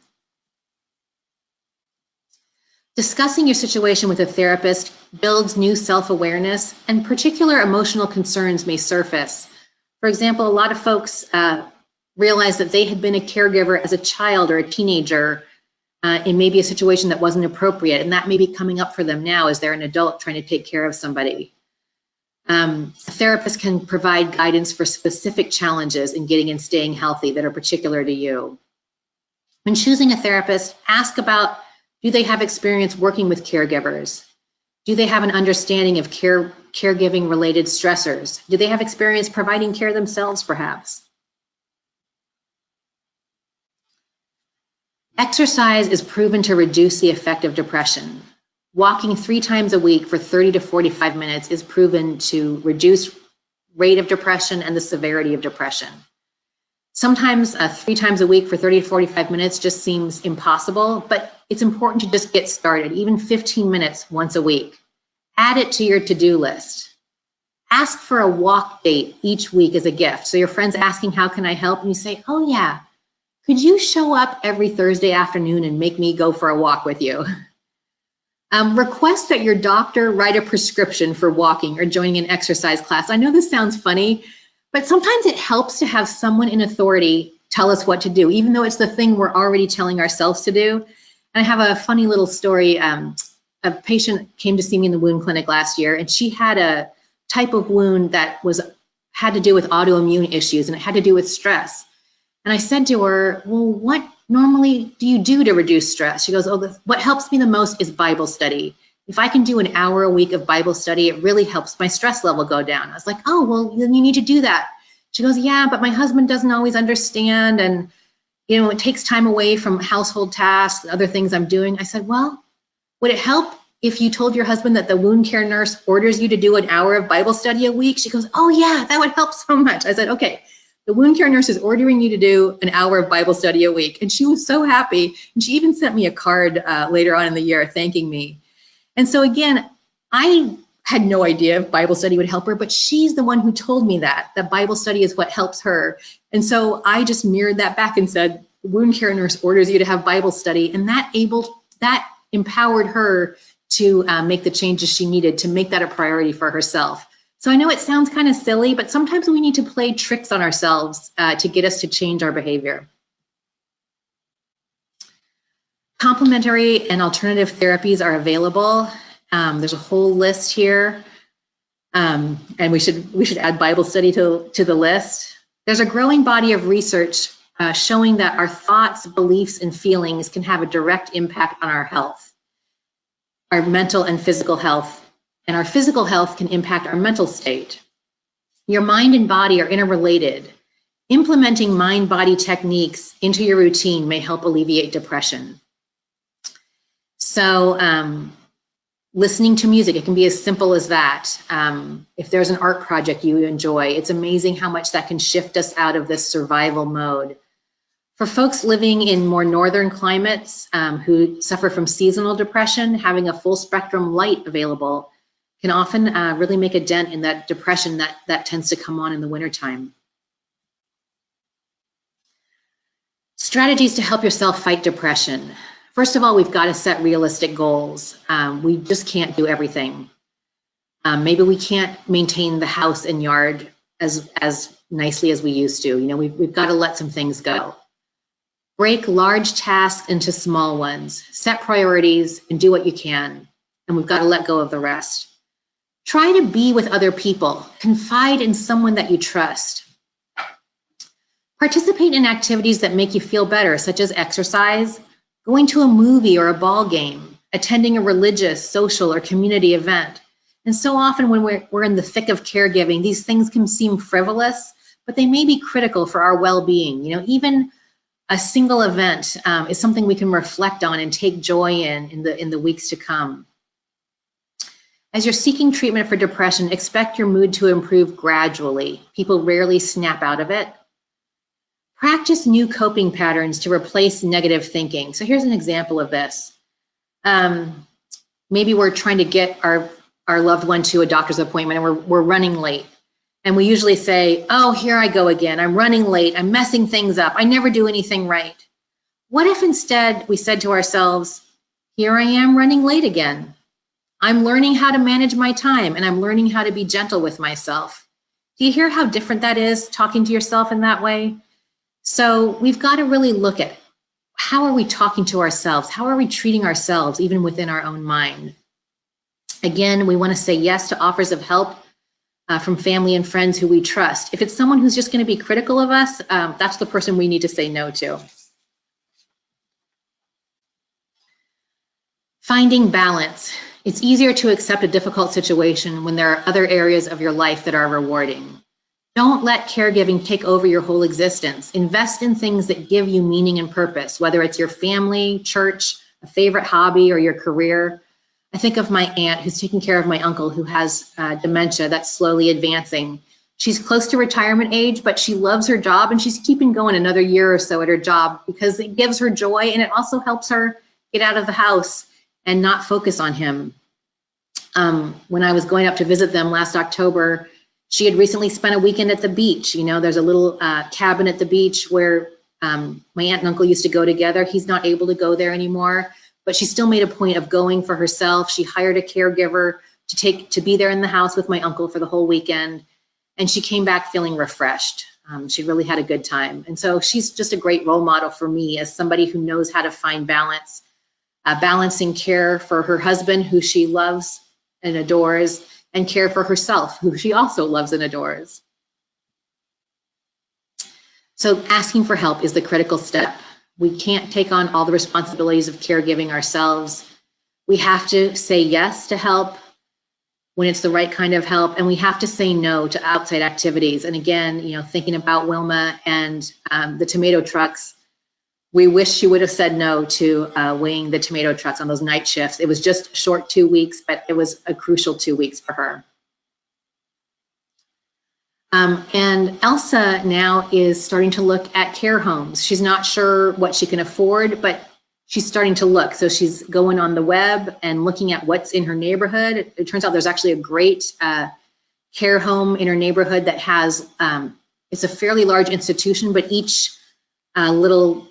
Discussing your situation with a therapist builds new self-awareness, and particular emotional concerns may surface. For example, a lot of folks realize that they had been a caregiver as a child or a teenager in maybe a situation that wasn't appropriate, and that may be coming up for them now as they're an adult trying to take care of somebody. A therapist can provide guidance for specific challenges in getting and staying healthy that are particular to you. When choosing a therapist, ask about, do they have experience working with caregivers? Do they have an understanding of caregiving related stressors? Do they have experience providing care themselves, perhaps? Exercise is proven to reduce the effect of depression. Walking 3 times a week for 30 to 45 minutes is proven to reduce rate of depression and the severity of depression. Sometimes 3 times a week for 30 to 45 minutes just seems impossible, but it's important to just get started, even 15 minutes once a week. Add it to your to-do list. Ask for a walk date each week as a gift. So your friend's asking, how can I help? And you say, oh yeah, could you show up every Thursday afternoon and make me go for a walk with you? Request that your doctor write a prescription for walking or joining an exercise class. I know this sounds funny, but sometimes it helps to have someone in authority tell us what to do, even though it's the thing we're already telling ourselves to do. And I have a funny little story. A patient came to see me in the wound clinic last year, and she had a type of wound that had to do with autoimmune issues, and it had to do with stress. And I said to her, well, what normally do you do to reduce stress? She goes, oh, what helps me the most is Bible study. If I can do an hour a week of Bible study, it really helps my stress level go down. I was like, oh, well, then you need to do that. She goes, yeah, but my husband doesn't always understand. And, it takes time away from household tasks, other things I'm doing. I said, well, would it help if you told your husband that the wound care nurse orders you to do an hour of Bible study a week? She goes, oh yeah, that would help so much. I said, okay. The wound care nurse is ordering you to do an hour of Bible study a week. And she was so happy. And she even sent me a card later on in the year thanking me. And so again, I had no idea if Bible study would help her, but she's the one who told me that Bible study is what helps her. And so I just mirrored that back and said, the wound care nurse orders you to have Bible study. And that empowered her to make the changes she needed to make that a priority for herself. So I know it sounds kind of silly, but sometimes we need to play tricks on ourselves to get us to change our behavior. Complementary and alternative therapies are available. There's a whole list here, and we should add Bible study to the list. There's a growing body of research showing that our thoughts, beliefs, and feelings can have a direct impact on our health, our mental and physical health, and our physical health can impact our mental state. Your mind and body are interrelated. Implementing mind-body techniques into your routine may help alleviate depression. So listening to music, it can be as simple as that. If there's an art project you enjoy, it's amazing how much that can shift us out of this survival mode. For folks living in more northern climates who suffer from seasonal depression, having a full spectrum light available can often really make a dent in that depression that tends to come on in the wintertime. Strategies to help yourself fight depression. First of all, we've got to set realistic goals. We just can't do everything. Maybe we can't maintain the house and yard as nicely as we used to. You know, we've got to let some things go. Break large tasks into small ones. Set priorities and do what you can. And we've got to let go of the rest. Try to be with other people. Confide in someone that you trust. Participate in activities that make you feel better, such as exercise, going to a movie or a ball game, attending a religious, social, or community event. And so often when we're in the thick of caregiving, these things can seem frivolous, but they may be critical for our well-being. You know, even a single event is something we can reflect on and take joy in the weeks to come. As you're seeking treatment for depression, expect your mood to improve gradually. People rarely snap out of it. Practice new coping patterns to replace negative thinking. So here's an example of this. Maybe we're trying to get our loved one to a doctor's appointment and we're running late. And we usually say, oh, here I go again. I'm running late. I'm messing things up. I never do anything right. What if instead we said to ourselves, here I am running late again. I'm learning how to manage my time and I'm learning how to be gentle with myself. Do you hear how different that is, talking to yourself in that way? So we've got to really look at how are we talking to ourselves? How are we treating ourselves even within our own mind? Again, we want to say yes to offers of help from family and friends who we trust. If it's someone who's just going to be critical of us, that's the person we need to say no to. Finding balance. It's easier to accept a difficult situation when there are other areas of your life that are rewarding. Don't let caregiving take over your whole existence. Invest in things that give you meaning and purpose, whether it's your family, church, a favorite hobby, or your career. I think of my aunt who's taking care of my uncle who has dementia that's slowly advancing. She's close to retirement age, but she loves her job and she's keeping going another year or so at her job because it gives her joy and it also helps her get out of the house and not focus on him. When I was going up to visit them last October, she had recently spent a weekend at the beach. You know, there's a little cabin at the beach where my aunt and uncle used to go together. He's not able to go there anymore, but she still made a point of going for herself. She hired a caregiver to be there in the house with my uncle for the whole weekend. And she came back feeling refreshed. She really had a good time. And so she's just a great role model for me as somebody who knows how to find balance, balancing care for her husband, who she loves and adores, and care for herself, who she also loves and adores. So asking for help is the critical step. We can't take on all the responsibilities of caregiving ourselves. We have to say yes to help when it's the right kind of help, and we have to say no to outside activities. And again, you know, thinking about Wilma and the tomato trucks, we wish she would have said no to weighing the tomato trucks on those night shifts. It was just short 2 weeks, but it was a crucial 2 weeks for her. And Elsa now is starting to look at care homes. She's not sure what she can afford, but she's starting to look. So she's going on the web and looking at what's in her neighborhood. It turns out there's actually a great care home in her neighborhood that has, it's a fairly large institution, but each little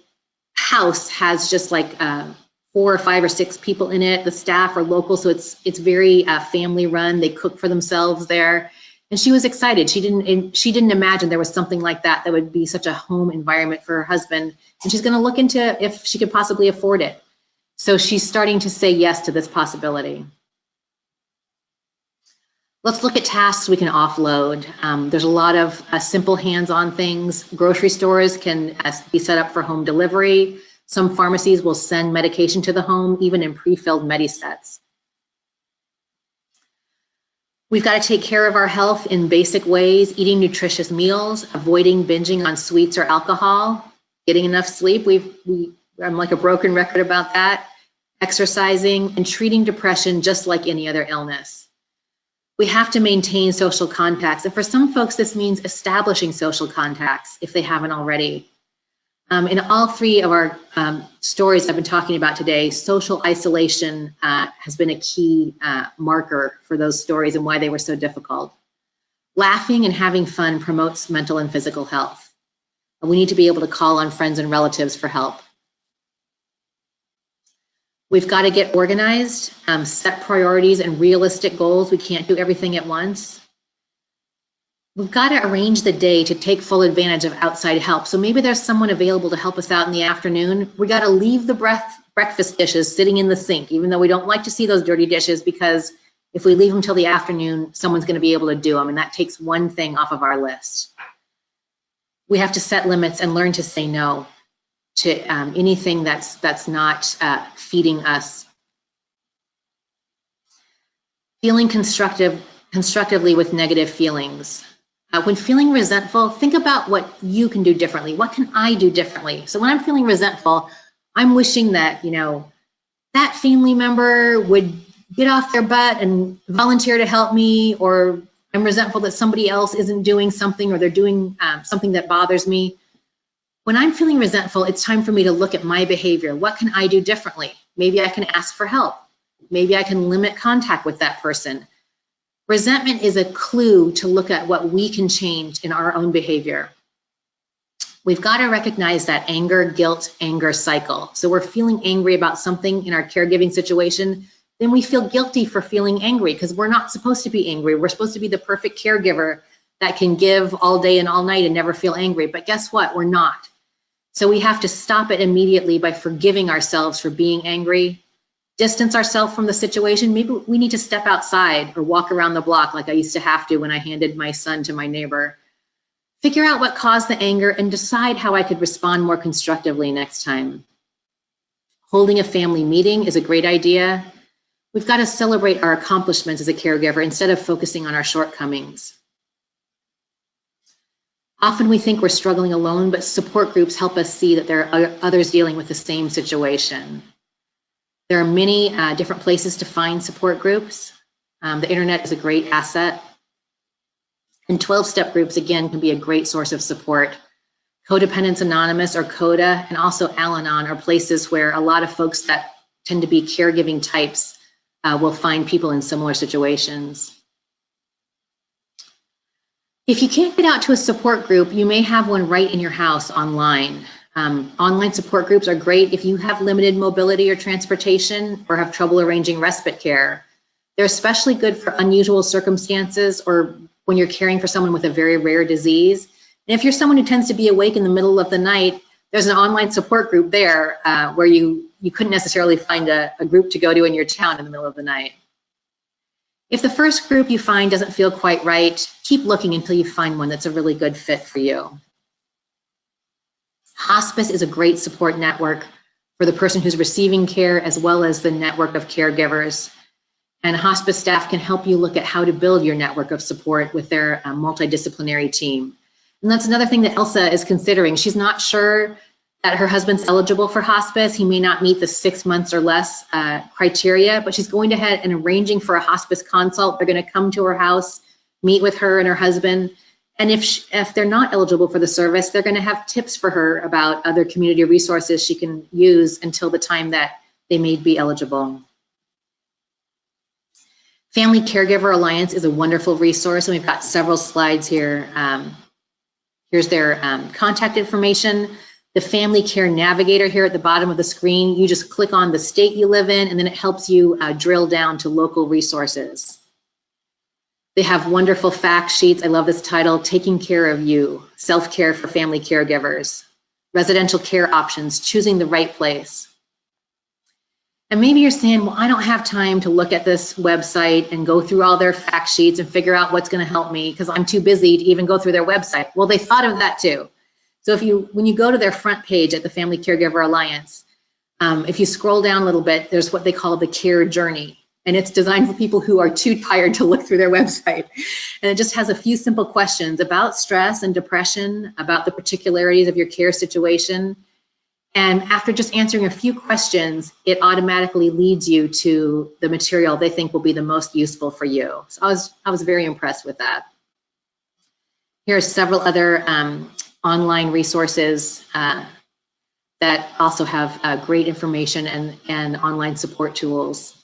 house has just like 4 or 5 or 6 people in it. The staff are local, so it's very family run. They cook for themselves there, and she was excited. She didn't imagine there was something like that that would be such a home environment for her husband. And she's going to look into if she could possibly afford it. So she's starting to say yes to this possibility. Let's look at tasks we can offload. There's a lot of simple hands-on things. Grocery stores can be set up for home delivery. Some pharmacies will send medication to the home, even in pre-filled medisets. We've got to take care of our health in basic ways, eating nutritious meals, avoiding binging on sweets or alcohol, getting enough sleep. I'm like a broken record about that. Exercising and treating depression just like any other illness. We have to maintain social contacts. And for some folks, this means establishing social contacts if they haven't already. In all three of our stories I've been talking about today, social isolation has been a key marker for those stories and why they were so difficult. Laughing and having fun promotes mental and physical health. We need to be able to call on friends and relatives for help. We've got to get organized, set priorities and realistic goals. We can't do everything at once. We've got to arrange the day to take full advantage of outside help. So maybe there's someone available to help us out in the afternoon. We got to leave the breakfast dishes sitting in the sink, even though we don't like to see those dirty dishes, because if we leave them till the afternoon, someone's going to be able to do them, and that takes one thing off of our list. We have to set limits and learn to say no to anything that's not feeding us. Feeling constructively with negative feelings. When feeling resentful, think about what you can do differently. What can I do differently? So when I'm feeling resentful, I'm wishing that, that family member would get off their butt and volunteer to help me, or I'm resentful that somebody else isn't doing something, or they're doing something that bothers me. When I'm feeling resentful, it's time for me to look at my behavior. What can I do differently? Maybe I can ask for help. Maybe I can limit contact with that person. Resentment is a clue to look at what we can change in our own behavior. We've got to recognize that anger, guilt, anger cycle. So we're feeling angry about something in our caregiving situation, then we feel guilty for feeling angry because we're not supposed to be angry. We're supposed to be the perfect caregiver that can give all day and all night and never feel angry. But guess what? We're not. So we have to stop it immediately by forgiving ourselves for being angry, distance ourselves from the situation. Maybe we need to step outside or walk around the block like I used to have to when I handed my son to my neighbor. Figure out what caused the anger and decide how I could respond more constructively next time. Holding a family meeting is a great idea. We've got to celebrate our accomplishments as a caregiver instead of focusing on our shortcomings. Often we think we're struggling alone, but support groups help us see that there are others dealing with the same situation. There are many different places to find support groups. The internet is a great asset. And 12-step groups, again, can be a great source of support. Codependence Anonymous, or CODA, and also Al-Anon are places where a lot of folks that tend to be caregiving types will find people in similar situations. If you can't get out to a support group, you may have one right in your house online. Online support groups are great if you have limited mobility or transportation or have trouble arranging respite care. They're especially good for unusual circumstances or when you're caring for someone with a very rare disease. And if you're someone who tends to be awake in the middle of the night, there's an online support group there where you couldn't necessarily find a group to go to in your town in the middle of the night. If the first group you find doesn't feel quite right, keep looking until you find one that's a really good fit for you. Hospice is a great support network for the person who's receiving care, as well as the network of caregivers. And hospice staff can help you look at how to build your network of support with their multidisciplinary team. And that's another thing that Elsa is considering. She's not sure that her husband's eligible for hospice. He may not meet the 6 months or less criteria, but she's going ahead and arranging for a hospice consult. They're going to come to her house, meet with her and her husband. And if they're not eligible for the service, they're going to have tips for her about other community resources she can use until the time that they may be eligible. Family Caregiver Alliance is a wonderful resource, and we've got several slides here. Here's their contact information. The Family Care Navigator here at the bottom of the screen, you just click on the state you live in, and then it helps you drill down to local resources. They have wonderful fact sheets. I love this title, Taking Care of You, Self-Care for Family Caregivers, Residential Care Options, Choosing the Right Place. And maybe you're saying, well, I don't have time to look at this website and go through all their fact sheets and figure out what's going to help me because I'm too busy to even go through their website. Well, they thought of that too. So when you go to their front page at the Family Caregiver Alliance, if you scroll down a little bit, there's what they call the care journey. And it's designed for people who are too tired to look through their website. And it just has a few simple questions about stress and depression, about the particularities of your care situation. And after just answering a few questions, it automatically leads you to the material they think will be the most useful for you. So I was very impressed with that. Here are several other online resources that also have great information and online support tools.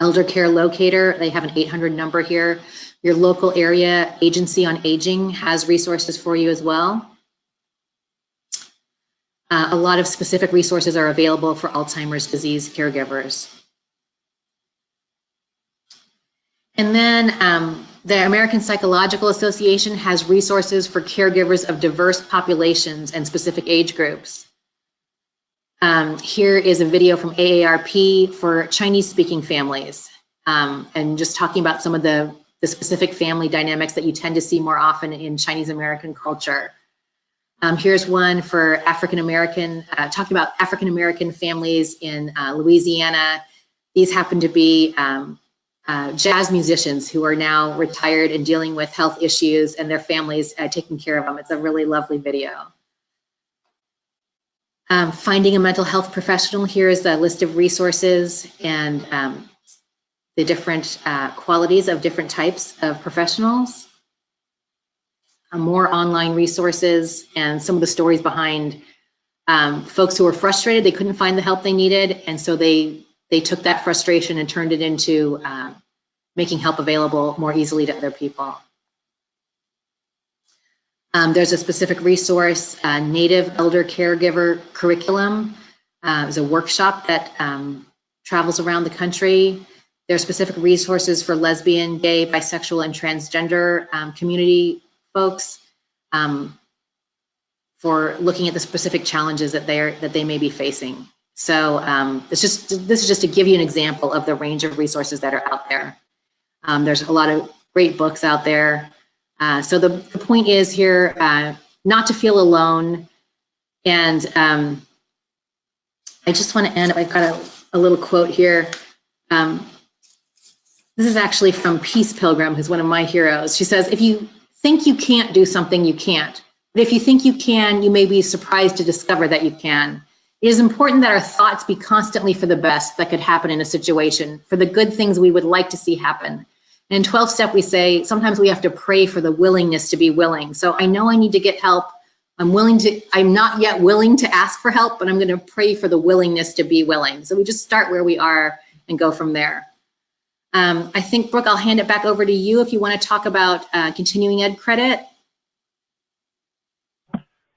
Elder Care Locator, they have an 800 number here. Your local area agency on aging has resources for you as well. A lot of specific resources are available for Alzheimer's disease caregivers. And then the American Psychological Association has resources for caregivers of diverse populations and specific age groups. Here is a video from AARP for Chinese-speaking families, and just talking about some of the specific family dynamics that you tend to see more often in Chinese-American culture. Here's one for African-American, talking about African-American families in Louisiana. These happen to be jazz musicians who are now retired and dealing with health issues, and their families taking care of them. It's a really lovely video. Finding a mental health professional, here is a list of resources and the different qualities of different types of professionals. More online resources and some of the stories behind folks who were frustrated, they couldn't find the help they needed, and so they took that frustration and turned it into making help available more easily to other people. There's a specific resource, Native Elder Caregiver Curriculum. It's a workshop that travels around the country. There are specific resources for lesbian, gay, bisexual, and transgender community folks for looking at the specific challenges that they may be facing. So this is just to give you an example of the range of resources that are out there. There's a lot of great books out there. So the point is here, not to feel alone. And I just want to end, I've got a little quote here. This is actually from Peace Pilgrim, who's one of my heroes. She says, if you think you can't do something, you can't. But if you think you can, you may be surprised to discover that you can. It is important that our thoughts be constantly for the best that could happen in a situation, for the good things we would like to see happen. And in 12-step, we say, sometimes we have to pray for the willingness to be willing. So I know I need to get help. I'm not yet willing to ask for help, but I'm going to pray for the willingness to be willing. So we just start where we are and go from there. I think, Brooke, I'll hand it back over to you if you want to talk about continuing ed credit.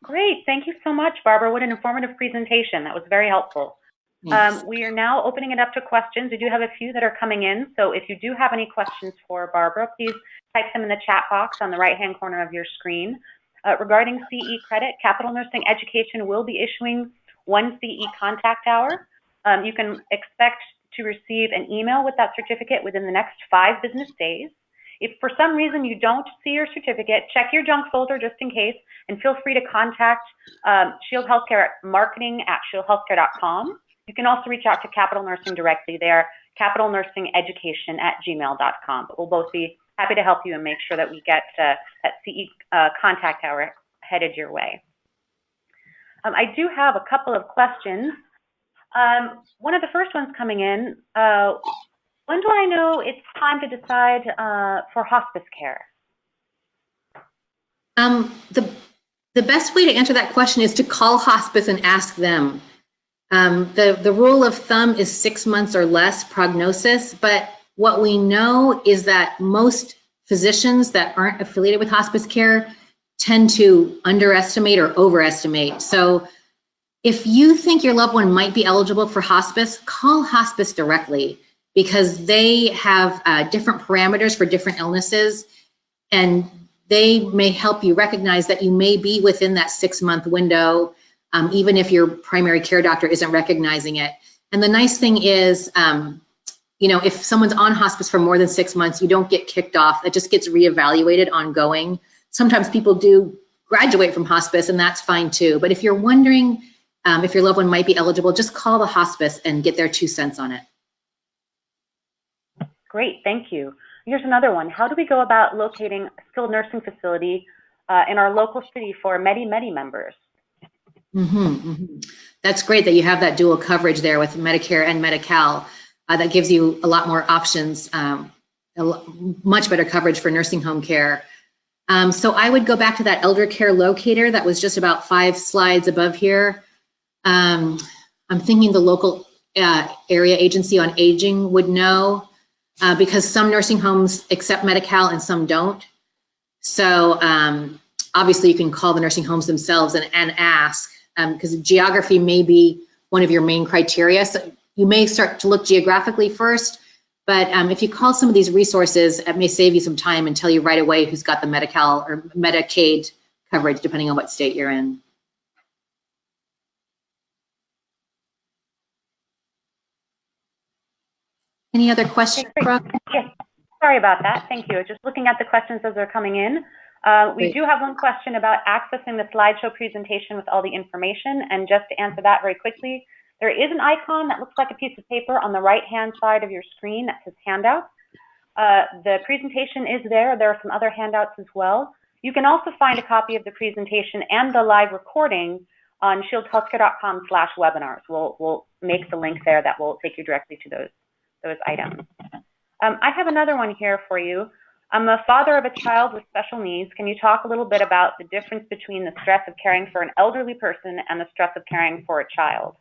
Great. Thank you so much, Barbara. What an informative presentation. That was very helpful. We are now opening it up to questions. We do have a few that are coming in. So if you do have any questions for Barbara, please type them in the chat box on the right-hand corner of your screen. Regarding CE credit, Capital Nursing Education will be issuing one CE contact hour. You can expect to receive an email with that certificate within the next 5 business days. If for some reason you don't see your certificate, check your junk folder just in case, and feel free to contact Shield Healthcare at marketing@shieldhealthcare.com. You can also reach out to Capital Nursing directly there, capitalnursingeducation@gmail.com. But we'll both be happy to help you and make sure that we get that CE contact hour headed your way. I do have a couple of questions. One of the first ones coming in, when do I know it's time to decide for hospice care? The best way to answer that question is to call hospice and ask them. The rule of thumb is 6 months or less prognosis, but what we know is that most physicians that aren't affiliated with hospice care tend to underestimate or overestimate. So if you think your loved one might be eligible for hospice, call hospice directly, because they have different parameters for different illnesses, and they may help you recognize that you may be within that 6-month window, even if your primary care doctor isn't recognizing it. And the nice thing is, you know, if someone's on hospice for more than 6 months, you don't get kicked off. It just gets reevaluated ongoing. Sometimes people do graduate from hospice, and that's fine too. But if you're wondering if your loved one might be eligible, just call the hospice and get their 2 cents on it. Great, thank you. Here's another one. How do we go about locating a skilled nursing facility in our local city for Medi-Medi members? That's great that you have that dual coverage there with Medicare and Medi-Cal. That gives you a lot more options, much better coverage for nursing home care. So I would go back to that elder care locator that was just about 5 slides above here. I'm thinking the local area agency on aging would know, because some nursing homes accept Medi-Cal and some don't. So obviously you can call the nursing homes themselves and ask, because geography may be one of your main criteria. So you may start to look geographically first, but if you call some of these resources, it may save you some time and tell you right away who's got the Medi-Cal or Medicaid coverage, depending on what state you're in. Any other questions, Brooke? Yes, sorry about that. Thank you. Just looking at the questions as they're coming in. We do have one question about accessing the slideshow presentation with all the information. And just to answer that very quickly, there is an icon that looks like a piece of paper on the right-hand side of your screen that says handouts. The presentation is there. There are some other handouts as well. You can also find a copy of the presentation and the live recording on shieldhealthcare.com/webinars. We'll make the link there that will take you directly to those items. I have another one here for you. I'm a father of a child with special needs. Can you talk a little bit about the difference between the stress of caring for an elderly person and the stress of caring for a child?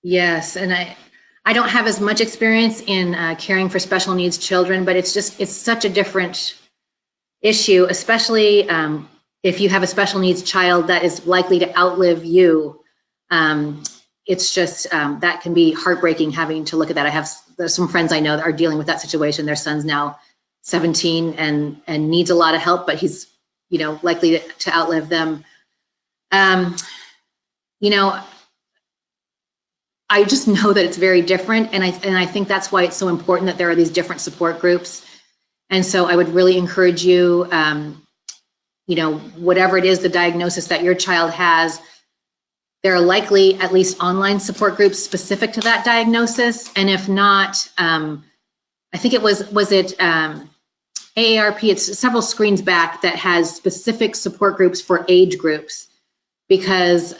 Yes, and I don't have as much experience in caring for special needs children, but it's such a different issue, especially if you have a special needs child that is likely to outlive you. It's just, that can be heartbreaking having to look at that. There's some friends I know that are dealing with that situation. Their son's now 17 and needs a lot of help, but he's, you know, likely to outlive them. You know, I just know that it's very different, and I think that's why it's so important that there are these different support groups. And so I would really encourage you, you know, whatever it is, the diagnosis that your child has, there are likely at least online support groups specific to that diagnosis. And if not, I think it was AARP, it's several screens back, that has specific support groups for age groups, because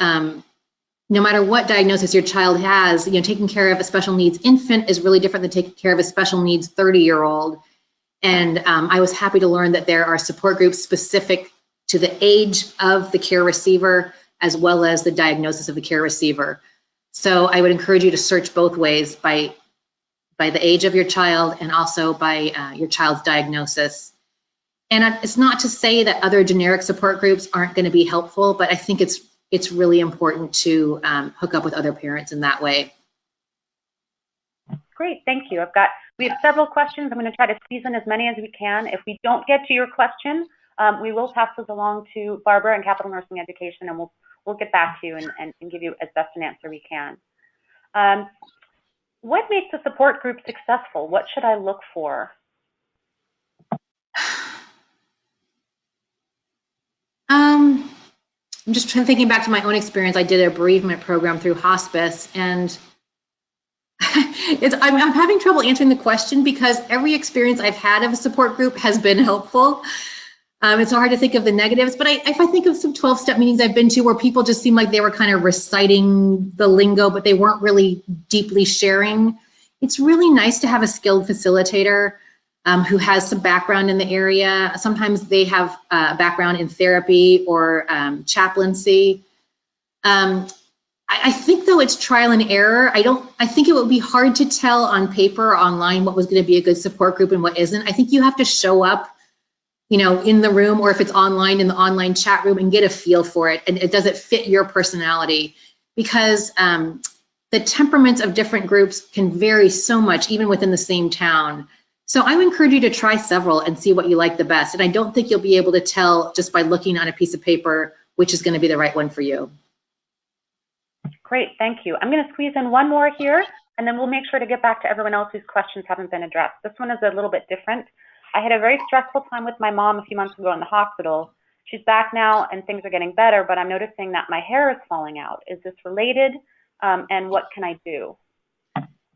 no matter what diagnosis your child has, you know, taking care of a special needs infant is really different than taking care of a special needs 30-year-old. And I was happy to learn that there are support groups specific to the age of the care receiver, as well as the diagnosis of the care receiver. So I would encourage you to search both ways, by the age of your child and also by your child's diagnosis. And it's not to say that other generic support groups aren't going to be helpful, but I think it's really important to hook up with other parents in that way. Great, thank you. We have several questions. I'm going to try to squeeze in as many as we can. If we don't get to your question, we will pass those along to Barbara in Capital Nursing Education, and we'll get back to you and give you as best an answer we can. What makes a support group successful? What should I look for? I'm just thinking back to my own experience. I did a bereavement program through hospice, and I'm having trouble answering the question because every experience I've had of a support group has been helpful. It's hard to think of the negatives, but if I think of some 12-step meetings I've been to where people just seemed like they were kind of reciting the lingo, but they weren't really deeply sharing, it's really nice to have a skilled facilitator who has some background in the area. Sometimes they have a background in therapy or chaplaincy. I think though it's trial and error. I think it would be hard to tell on paper or online what was going to be a good support group and what isn't. I think you have to show up, you know, in the room, or if it's online, in the online chat room, and get a feel for it. And does it fit your personality? Because the temperaments of different groups can vary so much, even within the same town. So I would encourage you to try several and see what you like the best. And I don't think you'll be able to tell just by looking on a piece of paper which is going to be the right one for you. Great, thank you. I'm going to squeeze in one more here, and then we'll make sure to get back to everyone else whose questions haven't been addressed. This one is a little bit different. I had a very stressful time with my mom a few months ago in the hospital. She's back now and things are getting better, but I'm noticing that my hair is falling out. Is this related? And what can I do?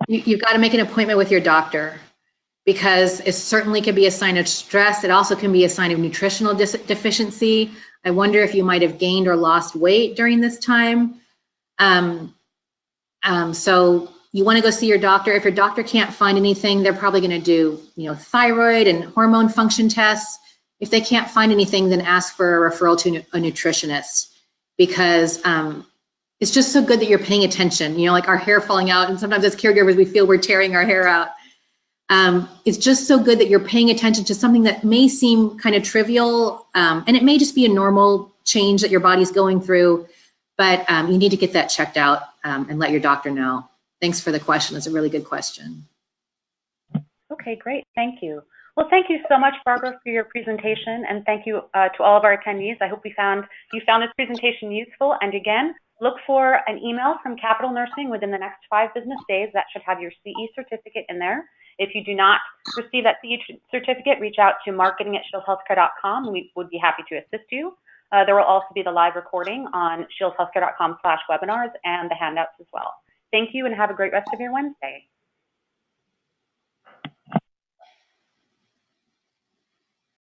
You've got to make an appointment with your doctor, because it certainly could be a sign of stress. It also can be a sign of nutritional deficiency. I wonder if you might have gained or lost weight during this time. So you want to go see your doctor. If your doctor can't find anything, they're probably going to do, thyroid and hormone function tests. If they can't find anything, then ask for a referral to a nutritionist, because it's just so good that you're paying attention. Like our hair falling out, and sometimes as caregivers, we feel we're tearing our hair out. It's just so good that you're paying attention to something that may seem kind of trivial, and it may just be a normal change that your body's going through, but you need to get that checked out and let your doctor know. Thanks for the question. It's a really good question. Okay, great. Thank you. Well, thank you so much, Barbara, for your presentation, and thank you to all of our attendees. I hope you found this presentation useful. And again, look for an email from Capital Nursing within the next 5 business days. That should have your CE certificate in there. If you do not receive that CE certificate, reach out to marketing@shieldhealthcare.com. We would be happy to assist you. There will also be the live recording on shieldhealthcare.com/webinars and the handouts as well. Thank you and have a great rest of your Wednesday.